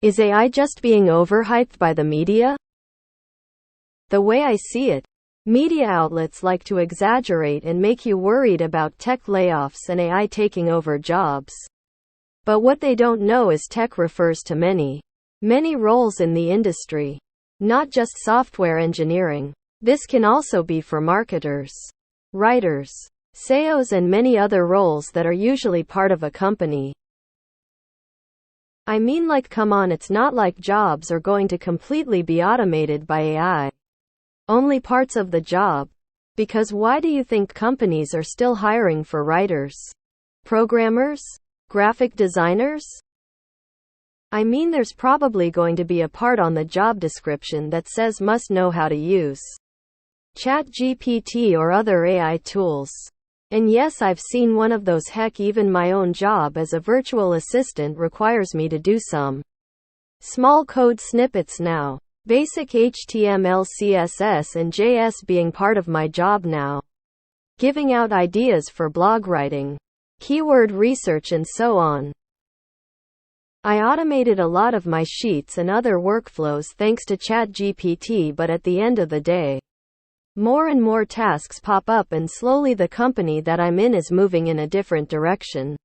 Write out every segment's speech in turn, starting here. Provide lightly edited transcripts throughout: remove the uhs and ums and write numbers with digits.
Is AI just being overhyped by the media? The way I see it, media outlets like to exaggerate and make you worried about tech layoffs and AI taking over jobs. But what they don't know is tech refers to many roles in the industry, not just software engineering. This can also be for marketers, writers, SEOs, and many other roles that are usually part of a company. I mean, like, come on, it's not like jobs are going to completely be automated by AI. Only parts of the job. Because why do you think companies are still hiring for writers, programmers, graphic designers? I mean, there's probably going to be a part on the job description that says must know how to use ChatGPT or other AI tools. And yes, I've seen one of those. Heck, even my own job as a virtual assistant requires me to do some small code snippets now. Basic HTML, CSS, and JS being part of my job now. Giving out ideas for blog writing, keyword research, and so on. I automated a lot of my sheets and other workflows thanks to ChatGPT, but at the end of the day, more and more tasks pop up, and slowly the company that I'm in is moving in a different direction.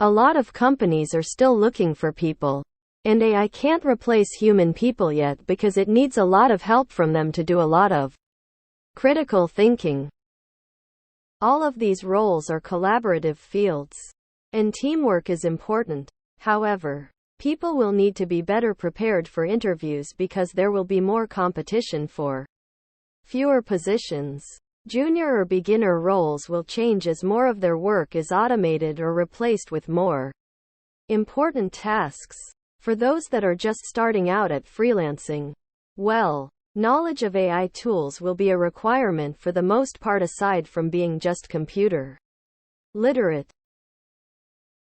A lot of companies are still looking for people. And AI can't replace human people yet because it needs a lot of help from them to do a lot of critical thinking. All of these roles are collaborative fields, and teamwork is important. However, people will need to be better prepared for interviews because there will be more competition for fewer positions. Junior or beginner roles will change as more of their work is automated or replaced with more important tasks. For those that are just starting out at freelancing, well, knowledge of AI tools will be a requirement for the most part, aside from being just computer literate.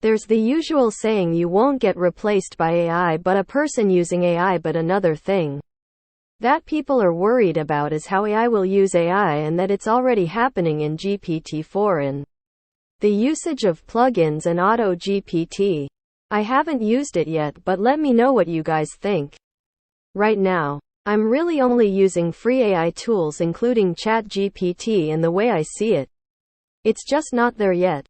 There's the usual saying, you won't get replaced by AI but a person using AI. But another thing that people are worried about is how AI will use AI, and that it's already happening in GPT-4 and the usage of plugins and Auto GPT. I haven't used it yet, but let me know what you guys think. Right now, I'm really only using free AI tools including ChatGPT, and the way I see it, it's just not there yet.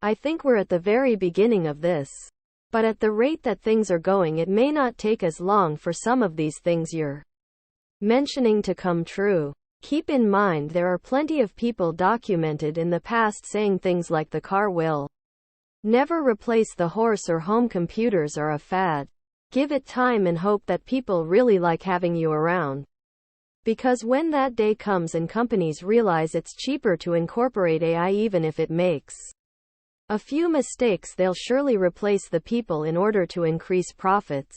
I think we're at the very beginning of this. But at the rate that things are going, it may not take as long for some of these things you're mentioning to come true. Keep in mind there are plenty of people documented in the past saying things like the car will never replace the horse or home computers are a fad. Give it time and hope that people really like having you around. Because when that day comes and companies realize it's cheaper to incorporate AI, even if it makes a few mistakes, they'll surely replace the people in order to increase profits.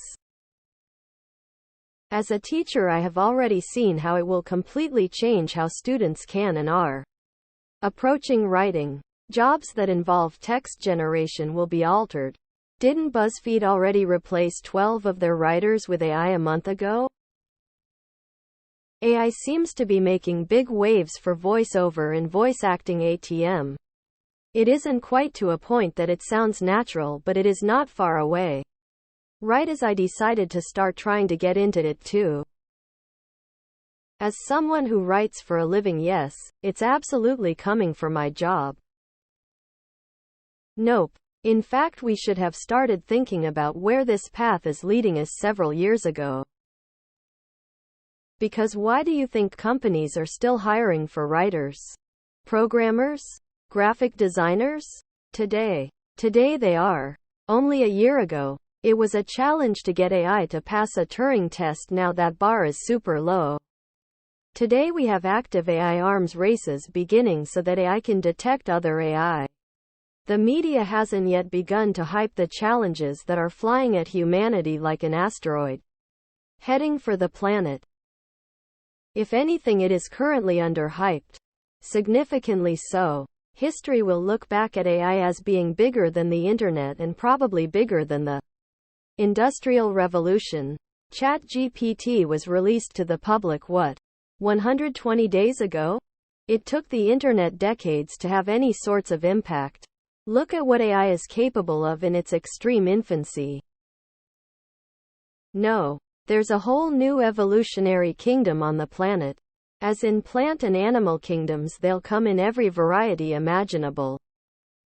As a teacher, I have already seen how it will completely change how students can and are approaching writing. Jobs that involve text generation will be altered. Didn't BuzzFeed already replace 12 of their writers with AI a month ago? AI seems to be making big waves for voiceover and voice acting ATM. It isn't quite to a point that it sounds natural, but it is not far away. Right as I decided to start trying to get into it too. As someone who writes for a living, yes, it's absolutely coming for my job. Nope. In fact, we should have started thinking about where this path is leading us several years ago. Because why do you think companies are still hiring for writers, programmers, graphic designers? Today they are. Only a year ago, it was a challenge to get AI to pass a Turing test. Now that bar is super low. Today we have active AI arms races beginning so that AI can detect other AI. The media hasn't yet begun to hype the challenges that are flying at humanity like an asteroid heading for the planet. If anything, it is currently underhyped. Significantly so. History will look back at AI as being bigger than the internet and probably bigger than the Industrial Revolution. ChatGPT was released to the public 120 days ago? It took the internet decades to have any sorts of impact. Look at what AI is capable of in its extreme infancy. No, there's a whole new evolutionary kingdom on the planet. As in plant and animal kingdoms, they'll come in every variety imaginable.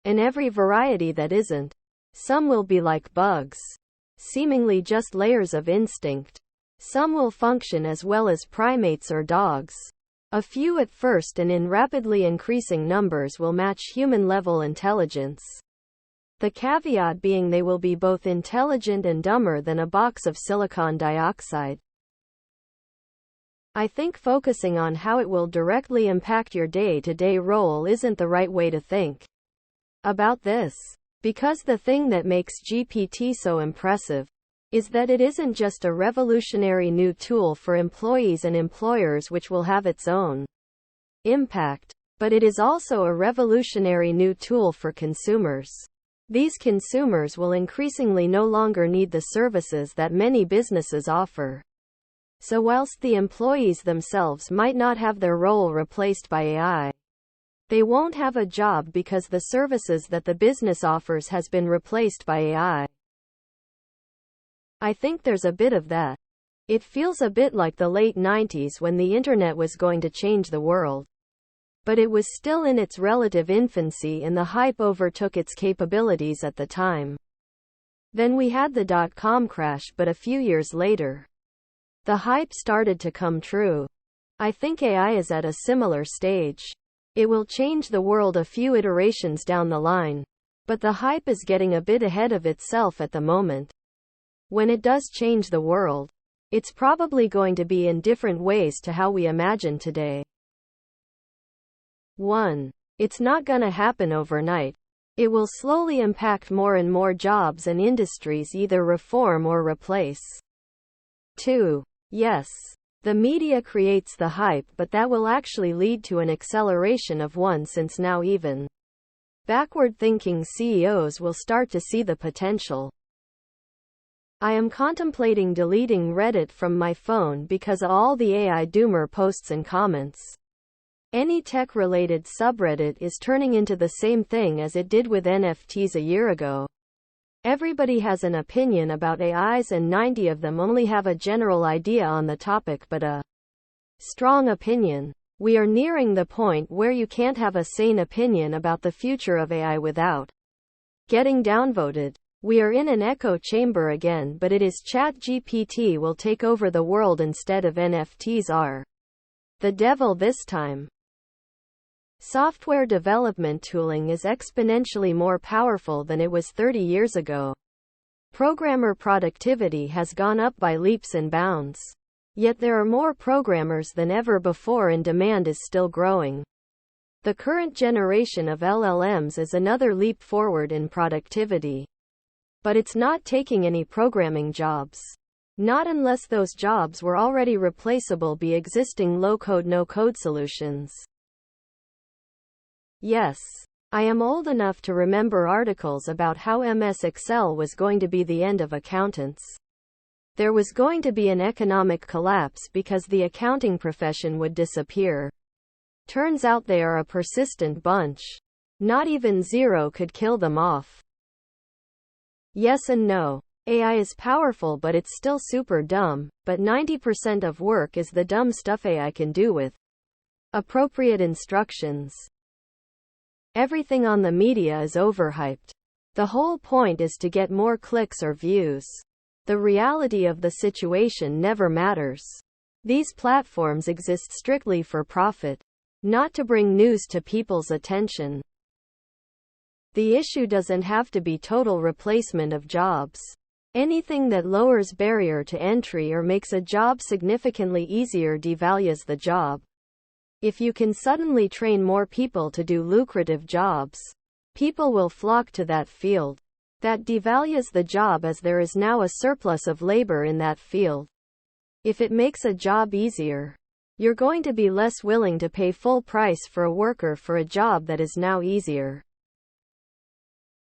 And every variety that isn't. Some will be like bugs, seemingly just layers of instinct. Some will function as well as primates or dogs. A few at first and in rapidly increasing numbers will match human-level intelligence. The caveat being they will be both intelligent and dumber than a box of silicon dioxide. I think focusing on how it will directly impact your day-to-day role isn't the right way to think about this. Because the thing that makes GPT so impressive is that it isn't just a revolutionary new tool for employees and employers which will have its own impact, but it is also a revolutionary new tool for consumers. These consumers will increasingly no longer need the services that many businesses offer. So whilst the employees themselves might not have their role replaced by AI, they won't have a job because the services that the business offers has been replaced by AI. I think there's a bit of that. It feels a bit like the late 90s when the internet was going to change the world. But it was still in its relative infancy and the hype overtook its capabilities at the time. Then we had the dot-com crash, but a few years later, the hype started to come true. I think AI is at a similar stage. It will change the world a few iterations down the line. But the hype is getting a bit ahead of itself at the moment. When it does change the world, it's probably going to be in different ways to how we imagine today. 1. It's not gonna happen overnight. It will slowly impact more and more jobs and industries, either reform or replace. 2. Yes. The media creates the hype, but that will actually lead to an acceleration of one, since now even backward-thinking CEOs will start to see the potential. I am contemplating deleting Reddit from my phone because of all the AI doomer posts and comments. Any tech-related subreddit is turning into the same thing as it did with NFTs a year ago. Everybody has an opinion about AIs and 90 of them only have a general idea on the topic but a strong opinion. We are nearing the point where you can't have a sane opinion about the future of AI without getting downvoted. We are in an echo chamber again, but it is ChatGPT will take over the world instead of NFTs are the devil this time. Software development tooling is exponentially more powerful than it was 30 years ago. Programmer productivity has gone up by leaps and bounds. Yet there are more programmers than ever before and demand is still growing. The current generation of LLMs is another leap forward in productivity. But it's not taking any programming jobs. Not unless those jobs were already replaceable by existing low-code, no-code solutions. Yes, I am old enough to remember articles about how MS Excel was going to be the end of accountants. There was going to be an economic collapse because the accounting profession would disappear. Turns out they are a persistent bunch. Not even zero could kill them off. Yes and no. AI is powerful, but it's still super dumb, but 90% of work is the dumb stuff AI can do with appropriate instructions. Everything on the media is overhyped. The whole point is to get more clicks or views. The reality of the situation never matters. These platforms exist strictly for profit, not to bring news to people's attention. The issue doesn't have to be total replacement of jobs. Anything that lowers barrier to entry or makes a job significantly easier devalues the job. If you can suddenly train more people to do lucrative jobs, people will flock to that field. That devalues the job as there is now a surplus of labor in that field. If it makes a job easier, you're going to be less willing to pay full price for a worker for a job that is now easier.